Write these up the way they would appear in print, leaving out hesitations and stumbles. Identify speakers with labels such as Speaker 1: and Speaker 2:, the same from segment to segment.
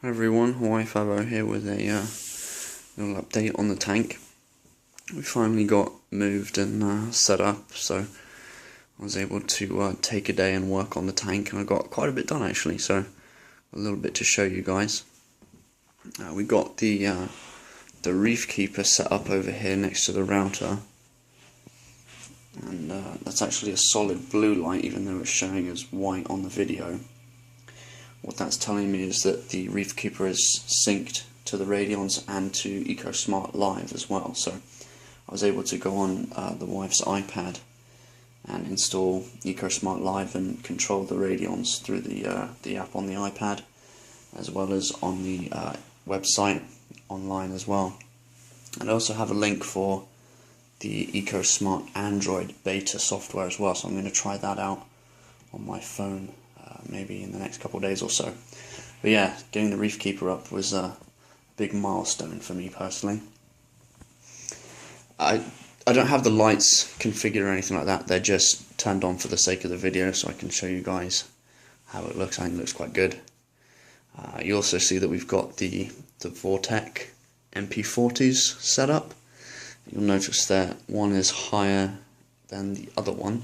Speaker 1: Hi everyone, Hawaii Fabo here with a little update on the tank. We finally got moved and set up, so I was able to take a day and work on the tank, and I got quite a bit done actually, so a little bit to show you guys. We got the Reef keeper set up over here next to the router, and that's actually a solid blue light even though it's showing as white on the video. What that's telling me is that the Reef Keeper is synced to the Radions and to EcoSmart Live as well. So I was able to go on the wife's iPad and install EcoSmart Live and control the Radions through the app on the iPad, as well as on the website online as well. And I also have a link for the EcoSmart Android beta software as well, so I'm going to try that out on my phone maybe in the next couple of days or so. But yeah, getting the Reef Keeper up was a big milestone for me personally. I don't have the lights configured or anything like that, they're just turned on for the sake of the video so I can show you guys how it looks. I think it looks quite good. You also see that we've got the Vortec MP40s set up. You'll notice that one is higher than the other one.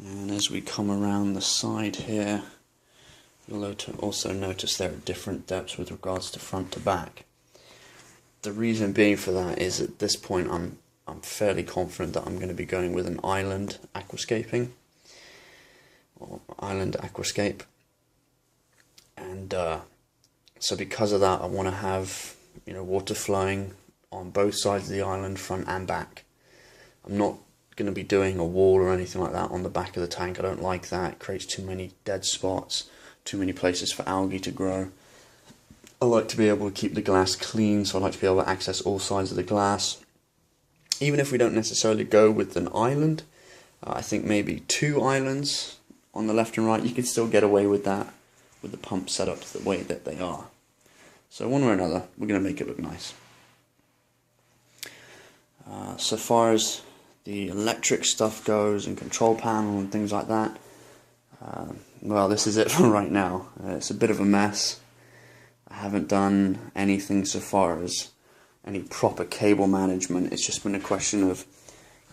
Speaker 1: And as we come around the side here, you'll also notice they're at different depths with regards to front to back. The reason being for that is at this point I'm fairly confident that I'm going to be going with an island aquascaping, or island aquascape. And so because of that, I want to have water flowing on both sides of the island, front and back. I'm not going to be doing a wall or anything like that on the back of the tank. I don't like that. It creates too many dead spots, too many places for algae to grow. I like to be able to keep the glass clean, so I like to be able to access all sides of the glass. Even if we don't necessarily go with an island, I think maybe 2 islands on the left and right, you can still get away with that with the pump set up the way that they are. So one way or another, we're going to make it look nice. So far as the electric stuff goes and control panel and things like that, well, this is it for right now. It's a bit of a mess. I haven't done anything so far as any proper cable management. It's just been a question of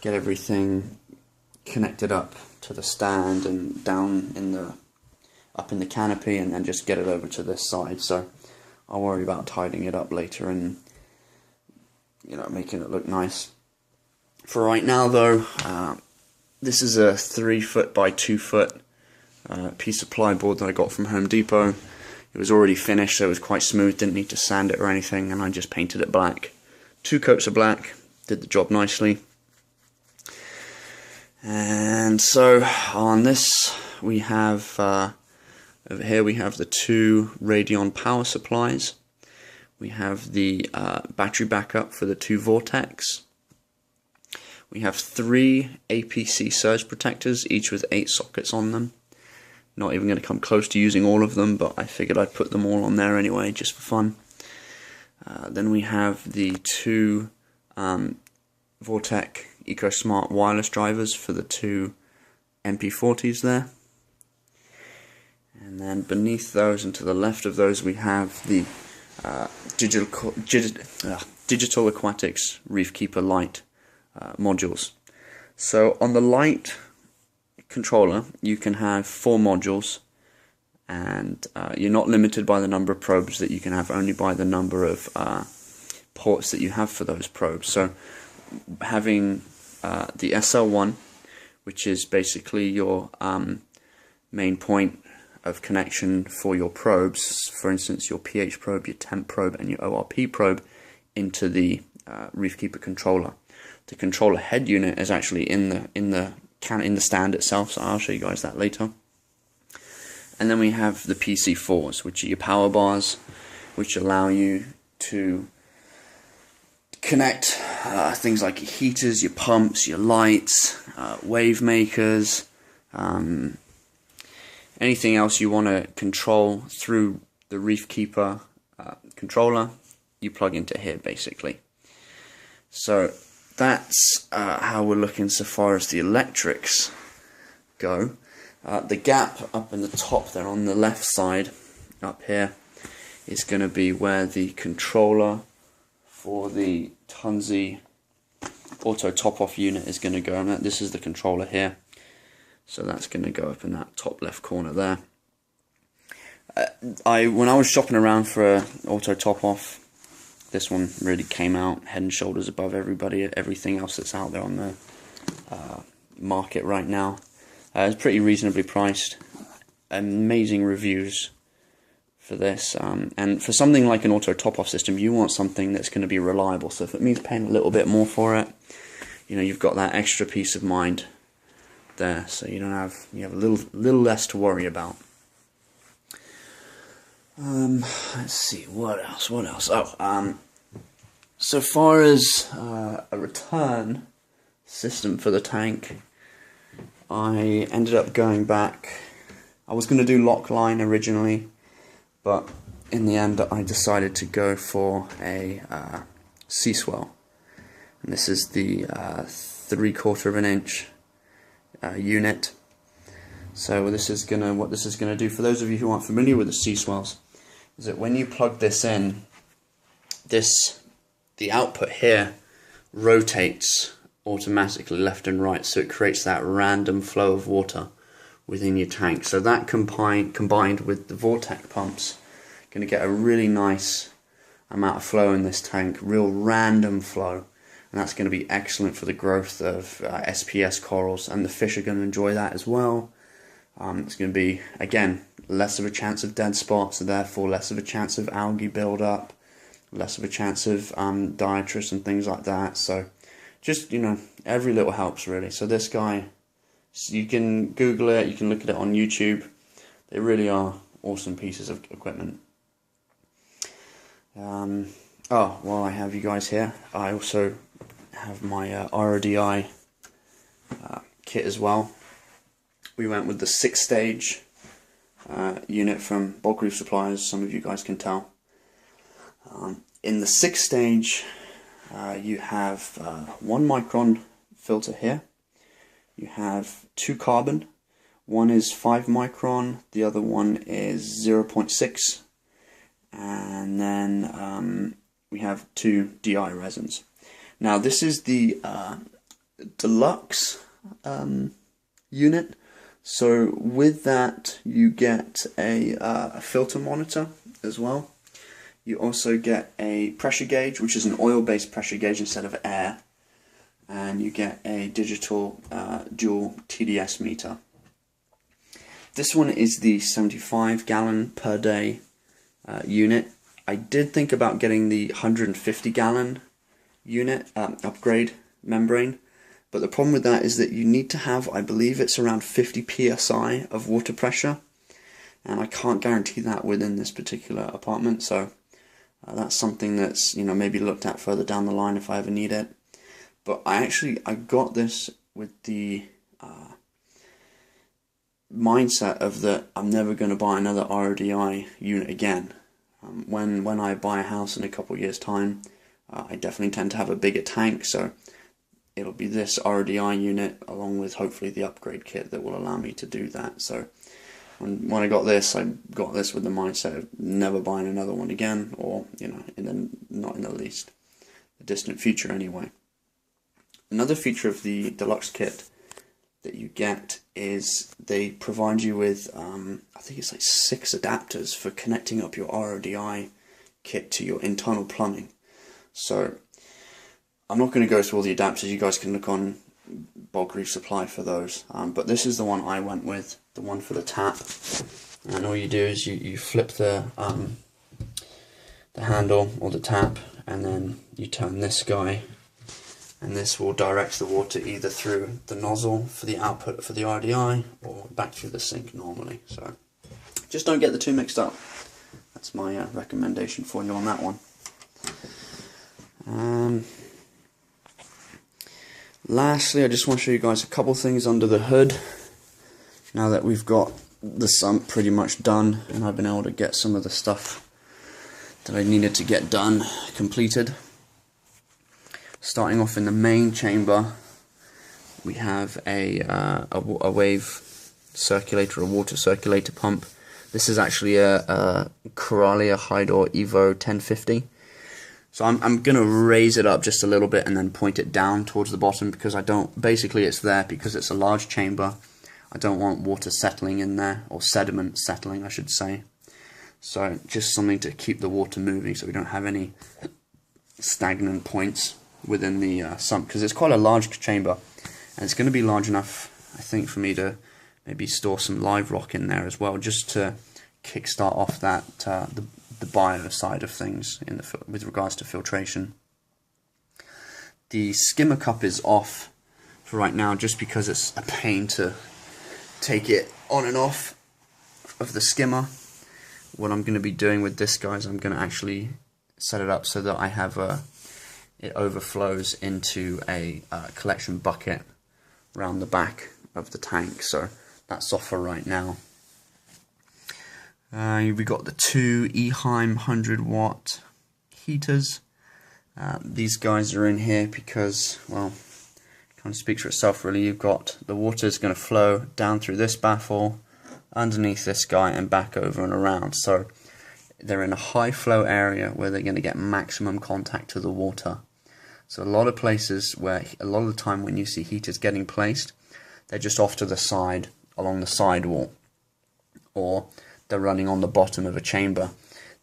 Speaker 1: get everything connected up to the stand and down up in the canopy, and then just get it over to this side. So I'll worry about tidying it up later and making it look nice. For right now though, this is a 3 foot by 2 foot piece of plyboard that I got from Home Depot. It was already finished, so it was quite smooth, didn't need to sand it or anything, and I just painted it black. 2 coats of black, did the job nicely. And so on this we have, over here we have the 2 Radion power supplies. We have the battery backup for the 2 Vortex. We have 3 APC surge protectors, each with 8 sockets on them. Not even going to come close to using all of them, but I figured I'd put them all on there anyway, just for fun. Then we have the 2 Vortec EcoSmart wireless drivers for the 2 MP40s there. And then beneath those and to the left of those we have the Digital Aquatics Reef Keeper Lite modules. So on the Lite controller you can have 4 modules, and you're not limited by the number of probes that you can have, only by the number of ports that you have for those probes. So having the SL1, which is basically your main point of connection for your probes, for instance your pH probe, your temp probe and your ORP probe, into the Reef Keeper controller. The controller head unit is actually in the stand itself, so I'll show you guys that later. And then we have the PC4s, which are your power bars, which allow you to connect things like your heaters, your pumps, your lights, wave makers, anything else you want to control through the Reef Keeper controller, you plug into here basically. So that's how we're looking so far as the electrics go. The gap up in the top there on the left side up here is going to be where the controller for the Tunzi auto top-off unit is going to go. And this is the controller here, so that's going to go up in that top left corner there. When I was shopping around for an auto top-off, this one really came out head and shoulders above everything else that's out there on the market right now. It's pretty reasonably priced. Amazing reviews for this, and for something like an auto top-off system, you want something that's going to be reliable. So if it means paying a little bit more for it, you know, you've got that extra peace of mind there, so you have a little less to worry about. Let's see, what else? Oh, so far as a return system for the tank, I ended up going back. I was going to do lock line originally, but in the end I decided to go for a C-swell, and this is the 3/4 inch unit. So what this is gonna do, for those of you who aren't familiar with the C-swells, is that when you plug this in, the output here rotates automatically left and right, so it creates that random flow of water within your tank. So that combined with the Vortec pumps, going to get a really nice amount of flow in this tank, real random flow, and that's going to be excellent for the growth of SPS corals, and the fish are going to enjoy that as well. It's going to be, again, less of a chance of dead spots, so therefore less of a chance of algae build-up, less of a chance of diatrus and things like that. So just, every little helps really. So this guy, you can Google it, you can look at it on YouTube. They really are awesome pieces of equipment. Oh, while I have you guys here, I also have my RODI kit as well. We went with the 6-stage unit from Bog Reef Supply, as some of you guys can tell. In the 6-stage, you have 1 micron filter here. You have 2 carbon. One is 5 micron, the other one is 0.6, and then we have 2 DI resins. Now this is the deluxe unit. So with that you get a filter monitor as well. You also get a pressure gauge, which is an oil-based pressure gauge instead of air, and you get a digital dual TDS meter. This one is the 75 gallon per day unit. I did think about getting the 150 gallon unit upgrade membrane, but the problem with that is that you need to have, I believe it's around 50 psi of water pressure, and I can't guarantee that within this particular apartment. So that's something that's maybe looked at further down the line if I ever need it. But I got this with the mindset of that I'm never going to buy another RODI unit again. When I buy a house in a couple of years' time, I definitely tend to have a bigger tank, so it'll be this RODI unit along with hopefully the upgrade kit that will allow me to do that. So when I got this with the mindset of never buying another one again, or not in the least the distant future anyway. Another feature of the deluxe kit that you get is they provide you with I think it's like 6 adapters for connecting up your RODI kit to your internal plumbing. So I'm not going to go through all the adapters. You guys can look on Bog Reef Supply for those, but this is the one I went with, the one for the tap. And all you do is you flip the handle or the tap, and then you turn this guy, and this will direct the water either through the nozzle for the output for the RDI or back through the sink normally. So just don't get the two mixed up. That's my recommendation for you on that one. Lastly, I just want to show you guys a couple things under the hood. Now that we've got the sump pretty much done, and I've been able to get some of the stuff that I needed to get done completed. Starting off in the main chamber, we have a wave circulator, a water circulator pump. This is actually a Coralia Hydor Evo 1050. So I'm going to raise it up just a little bit and then point it down towards the bottom, because I don't, basically it's there because it's a large chamber. I don't want water settling in there, or sediment settling I should say. So just something to keep the water moving so we don't have any stagnant points within the sump, because it's quite a large chamber, and it's going to be large enough, I think, for me to maybe store some live rock in there as well, just to kickstart off that the bio side of things with regards to filtration. The skimmer cup is off for right now, just because it's a pain to take it on and off of the skimmer. What I'm going to be doing with this, guys, I'm going to actually set it up so that I have it overflows into a collection bucket around the back of the tank. So that's off for right now. We got the two Eheim 100-watt heaters. These guys are in here because, well, kind of speaks for itself really. You've got the water is going to flow down through this baffle, underneath this guy, and back over and around. So they're in a high flow area where they're going to get maximum contact to the water. So a lot of places where, a lot of the time when you see heaters getting placed, they're just off to the side, along the sidewall, or they're running on the bottom of a chamber.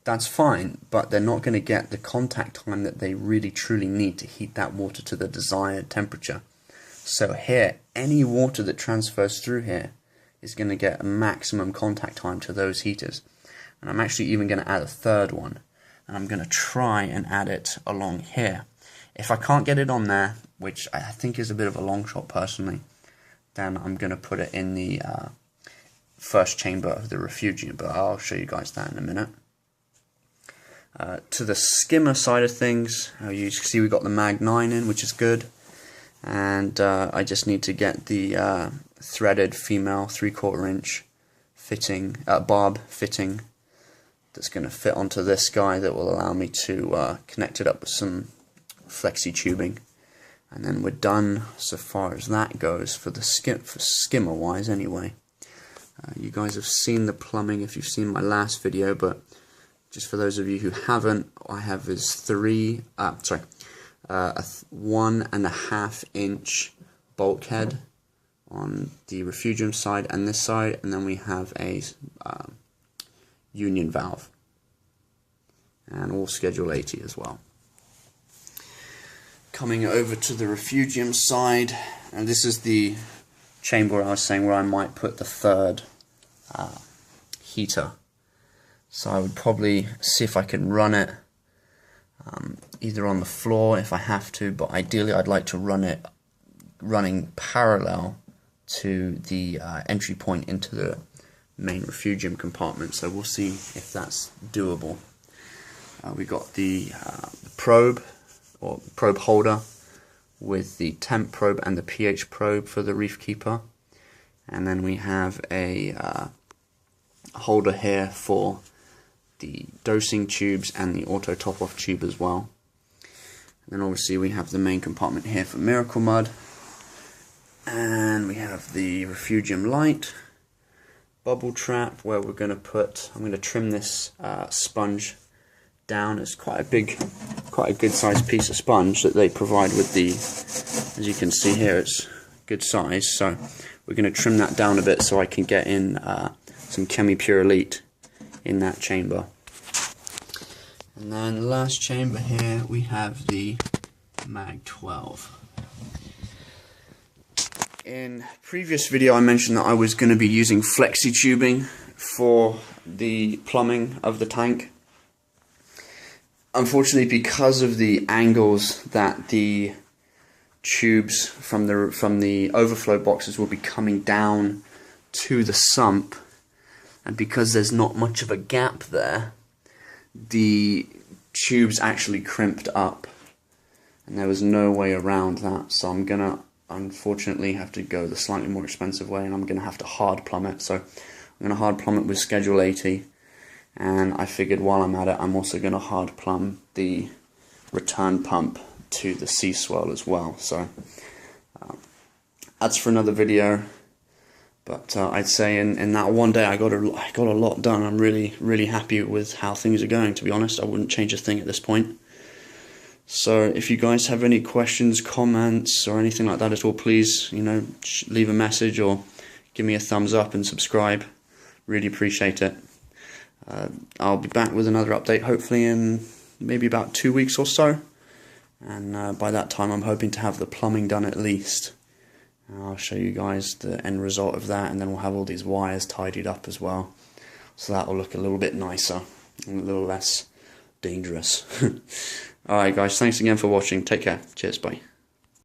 Speaker 1: That's fine, but they're not going to get the contact time that they really truly need to heat that water to the desired temperature. So here, any water that transfers through here is going to get a maximum contact time to those heaters. And I'm actually even going to add a third one, and I'm going to try and add it along here. If I can't get it on there, which I think is a bit of a long shot personally, then I'm going to put it in the first chamber of the refugium, but I'll show you guys that in a minute. To the skimmer side of things, you see we got the Mag 9 in, which is good, and I just need to get the threaded female 3/4 inch fitting, barb fitting, that's going to fit onto this guy, that will allow me to connect it up with some flexi tubing, and then we're done so far as that goes for the skimmer wise anyway. You guys have seen the plumbing if you've seen my last video, but just for those of you who haven't, I have is 1.5 inch bulkhead on the refugium side and this side, and then we have a union valve, and all schedule 80 as well. Coming over to the refugium side, and this is the chamber I was saying where I might put the third heater. So I would probably see if I can run it either on the floor if I have to, but ideally I'd like to run it running parallel to the entry point into the main refugium compartment. So we'll see if that's doable. We got the probe, or probe holder, with the temp probe and the pH probe for the Reef Keeper, and then we have a holder here for the dosing tubes and the auto top off tube as well. And then obviously we have the main compartment here for Miracle Mud, and we have the refugium light, bubble trap, where we're going to put, I'm going to trim this sponge down. It's quite a good sized piece of sponge that they provide with the, as you can see here, it's good size, so we're going to trim that down a bit so I can get in some Chemi-Pure Elite in that chamber. And then the last chamber here we have the Mag 12. In previous video I mentioned that I was going to be using flexi tubing for the plumbing of the tank. Unfortunately, because of the angles that the tubes from the overflow boxes will be coming down to the sump, and because there's not much of a gap there, the tubes actually crimped up, and there was no way around that. So I'm gonna unfortunately have to go the slightly more expensive way, and I'm gonna have to hard plumb it. So I'm gonna hard plumb it with schedule 80. And I figured while I'm at it, I'm also going to hard plumb the return pump to the sea swell as well. So that's for another video. But I'd say in that one day I got a lot done. I'm really happy with how things are going, to be honest. I wouldn't change a thing at this point. So if you guys have any questions, comments, or anything like that at all, please, leave a message or give me a thumbs up and subscribe. Really appreciate it. I'll be back with another update, hopefully in maybe about 2 weeks or so. And by that time I'm hoping to have the plumbing done at least. I'll show you guys the end result of that, and then we'll have all these wires tidied up as well. So that will look a little bit nicer and a little less dangerous. Alright guys, thanks again for watching. Take care. Cheers, bye.